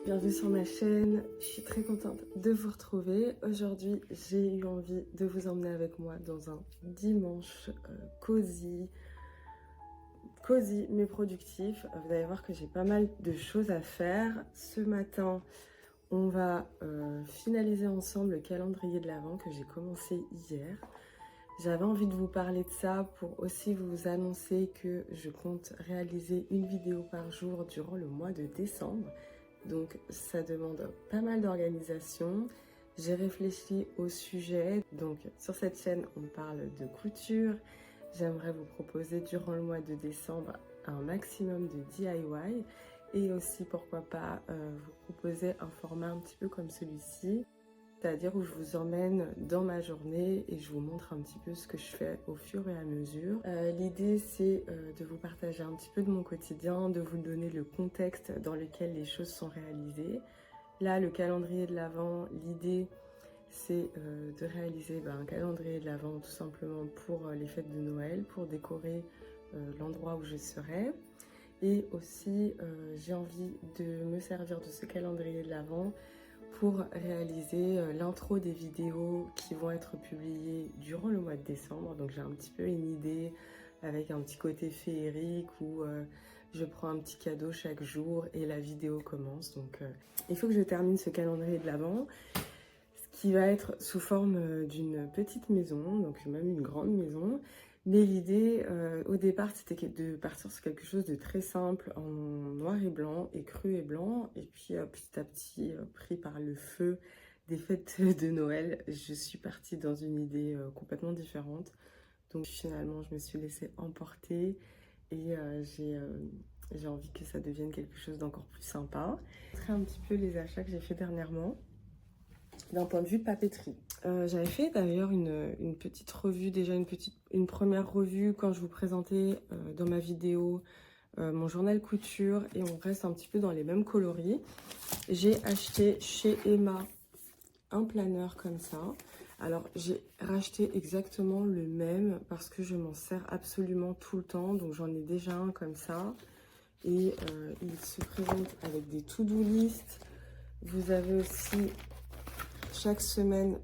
Bienvenue sur ma chaîne, je suis très contente de vous retrouver. Aujourd'hui, j'ai eu envie de vous emmener avec moi dans un dimanche cosy mais productif. Vous allez voir que j'ai pas mal de choses à faire. Ce matin, on va finaliser ensemble le calendrier de l'Avent que j'ai commencé hier. J'avais envie de vous parler de ça pour aussi vous annoncer que je compte réaliser une vidéo par jour durant le mois de décembre. Donc ça demande pas mal d'organisation. J'ai réfléchi au sujet. Donc sur cette chaîne, on parle de couture. J'aimerais vous proposer durant le mois de décembre un maximum de DIY et aussi pourquoi pas vous proposer un format un petit peu comme celui-ci. C'est-à-dire où je vous emmène dans ma journée et je vous montre un petit peu ce que je fais au fur et à mesure. L'idée c'est de vous partager un petit peu de mon quotidien, de vous donner le contexte dans lequel les choses sont réalisées. Là, le calendrier de l'Avent, l'idée c'est de réaliser un calendrier de l'Avent tout simplement pour les fêtes de Noël, pour décorer l'endroit où je serai. Et aussi, j'ai envie de me servir de ce calendrier de l'Avent pour réaliser l'intro des vidéos qui vont être publiées durant le mois de décembre. Donc j'ai un petit peu une idée avec un petit côté féerique où je prends un petit cadeau chaque jour et la vidéo commence. Donc il faut que je termine ce calendrier de l'Avent, ce qui va être sous forme d'une petite maison, donc même une grande maison. Mais l'idée au départ c'était de partir sur quelque chose de très simple en noir et blanc et cru et blanc, et puis petit à petit pris par le feu des fêtes de Noël, je suis partie dans une idée complètement différente. Donc finalement je me suis laissée emporter et j'ai envie que ça devienne quelque chose d'encore plus sympa. Je vais vous montrer un petit peu les achats que j'ai fait dernièrement d'un point de vue papeterie. J'avais fait d'ailleurs une petite revue, déjà une première revue quand je vous présentais dans ma vidéo mon journal couture, et on reste un petit peu dans les mêmes coloris. J'ai acheté chez Emma un planeur comme ça. Alors j'ai racheté exactement le même parce que je m'en sers absolument tout le temps, donc j'en ai déjà un comme ça. Et il se présente avec des to-do list. Vous avez aussi chaque semaine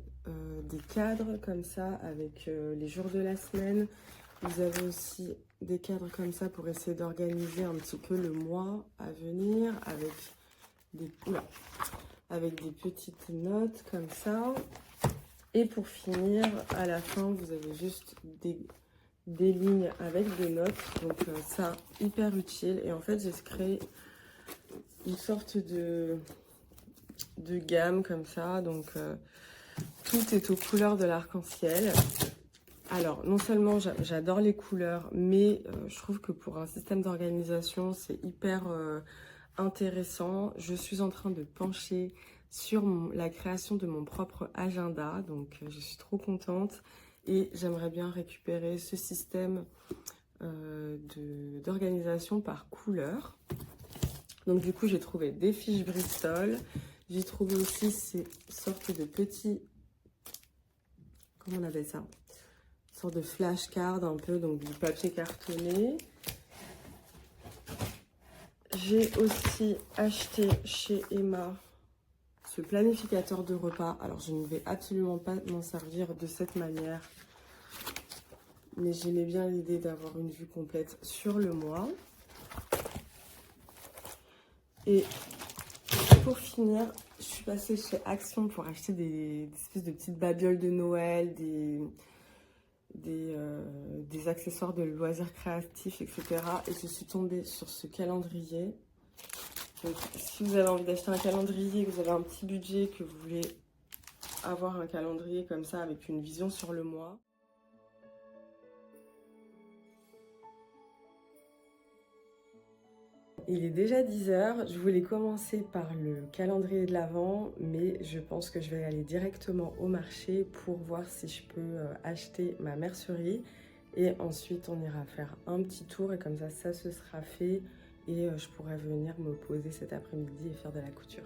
des cadres comme ça avec les jours de la semaine. Vous avez aussi des cadres comme ça pour essayer d'organiser un petit peu le mois à venir avec avec des petites notes comme ça. Et pour finir, à la fin, vous avez juste des lignes avec des notes. Donc ça, hyper utile. Et en fait, j'ai créé une sorte de gamme comme ça. Donc tout est aux couleurs de l'arc-en-ciel. Alors, non seulement j'adore les couleurs, mais je trouve que pour un système d'organisation, c'est hyper intéressant. Je suis en train de pencher sur la création de mon propre agenda, donc je suis trop contente et j'aimerais bien récupérer ce système d'organisation par couleur. Donc du coup, j'ai trouvé des fiches Bristol, j'ai trouvé aussi ces sortes de petits, comment on appelle ça, sorte de flashcard un peu, donc du papier cartonné. J'ai aussi acheté chez Emma ce planificateur de repas. Alors je ne vais absolument pas m'en servir de cette manière, mais j'aimais bien l'idée d'avoir une vue complète sur le mois. Et pour finir, je suis passée chez Action pour acheter des espèces de petites babioles de Noël, des accessoires de loisirs créatifs, etc. Et je suis tombée sur ce calendrier. Donc, si vous avez envie d'acheter un calendrier, que vous avez un petit budget, que vous voulez avoir un calendrier comme ça avec une vision sur le mois. Il est déjà 10 h, je voulais commencer par le calendrier de l'Avent, mais je pense que je vais aller directement au marché pour voir si je peux acheter ma mercerie. Et ensuite, on ira faire un petit tour et comme ça se sera fait. Et je pourrai venir me poser cet après-midi et faire de la couture.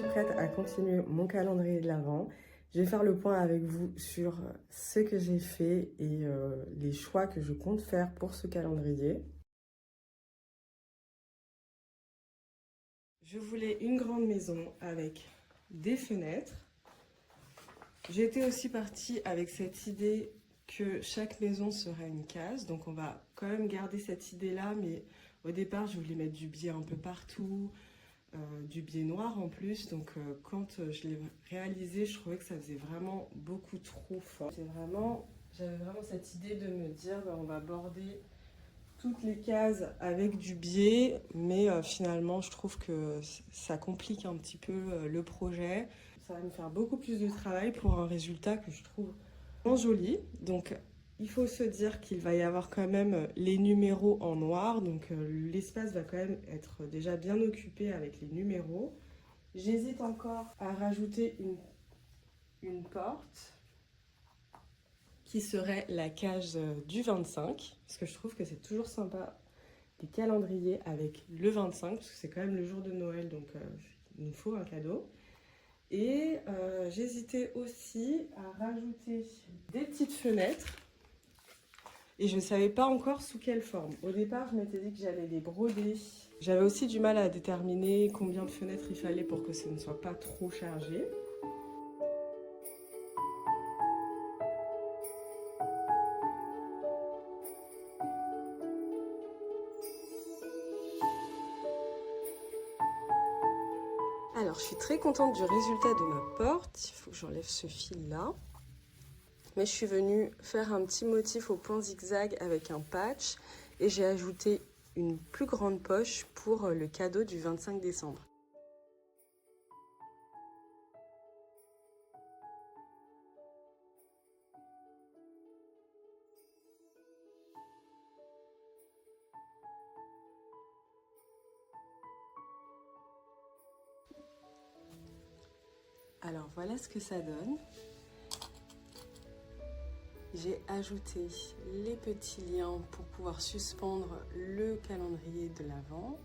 prête à continuer mon calendrier de l'Avent. Je vais faire le point avec vous sur ce que j'ai fait et les choix que je compte faire pour ce calendrier. Je voulais une grande maison avec des fenêtres. J'étais aussi partie avec cette idée que chaque maison serait une case. Donc on va quand même garder cette idée-là, mais au départ, je voulais mettre du biais un peu partout, du biais noir en plus. Donc quand je l'ai réalisé, je trouvais que ça faisait vraiment beaucoup trop fort. J'avais vraiment cette idée de me dire, on va border toutes les cases avec du biais, mais finalement, je trouve que ça complique un petit peu le projet. Ça va me faire beaucoup plus de travail pour un résultat que je trouve vraiment joli. Donc, il faut se dire qu'il va y avoir quand même les numéros en noir. Donc, l'espace va quand même être déjà bien occupé avec les numéros. J'hésite encore à rajouter une porte qui serait la case du 25, parce que je trouve que c'est toujours sympa des calendriers avec le 25, parce que c'est quand même le jour de Noël, donc il nous faut un cadeau. Et j'hésitais aussi à rajouter des petites fenêtres, et je ne savais pas encore sous quelle forme. Au départ, je m'étais dit que j'allais les broder. J'avais aussi du mal à déterminer combien de fenêtres il fallait pour que ça ne soit pas trop chargé. Alors, je suis très contente du résultat de ma porte. Il faut que j'enlève ce fil-là. Mais je suis venue faire un petit motif au point zigzag avec un patch. Et j'ai ajouté une plus grande poche pour le cadeau du 25 décembre. Alors, voilà ce que ça donne. J'ai ajouté les petits liens pour pouvoir suspendre le calendrier de l'Avent.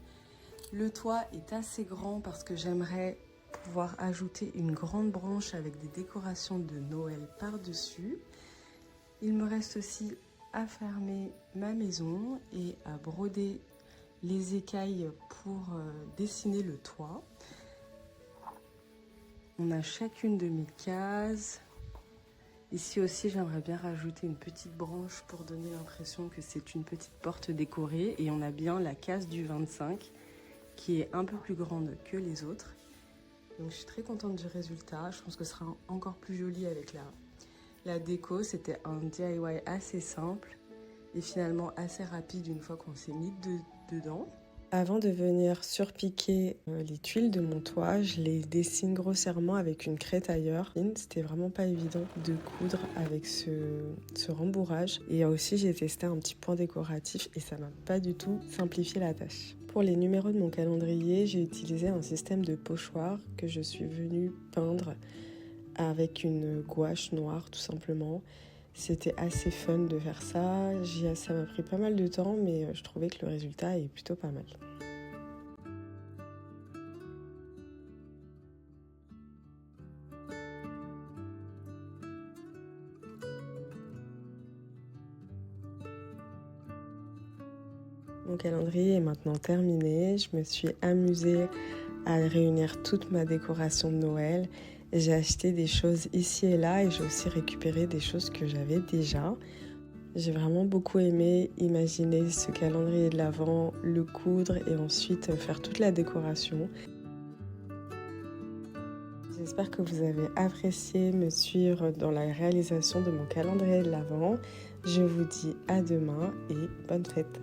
Le toit est assez grand parce que j'aimerais pouvoir ajouter une grande branche avec des décorations de Noël par-dessus. Il me reste aussi à fermer ma maison et à broder les écailles pour dessiner le toit. On a chacune de mes cases. Ici aussi, j'aimerais bien rajouter une petite branche pour donner l'impression que c'est une petite porte décorée. Et on a bien la case du 25 qui est un peu plus grande que les autres. Donc je suis très contente du résultat. Je pense que ce sera encore plus joli avec la déco. C'était un DIY assez simple et finalement assez rapide une fois qu'on s'est mis dedans. Avant de venir surpiquer les tuiles de mon toit, je les dessine grossièrement avec une craie tailleur. C'était vraiment pas évident de coudre avec ce rembourrage. Et aussi, j'ai testé un petit point décoratif et ça m'a pas du tout simplifié la tâche. Pour les numéros de mon calendrier, j'ai utilisé un système de pochoir que je suis venue peindre avec une gouache noire tout simplement. C'était assez fun de faire ça. Ça m'a pris pas mal de temps, mais je trouvais que le résultat est plutôt pas mal. Mon calendrier est maintenant terminé. Je me suis amusée à réunir toute ma décoration de Noël. J'ai acheté des choses ici et là et j'ai aussi récupéré des choses que j'avais déjà. J'ai vraiment beaucoup aimé imaginer ce calendrier de l'Avent, le coudre et ensuite faire toute la décoration. J'espère que vous avez apprécié me suivre dans la réalisation de mon calendrier de l'Avent. Je vous dis à demain et bonne fête.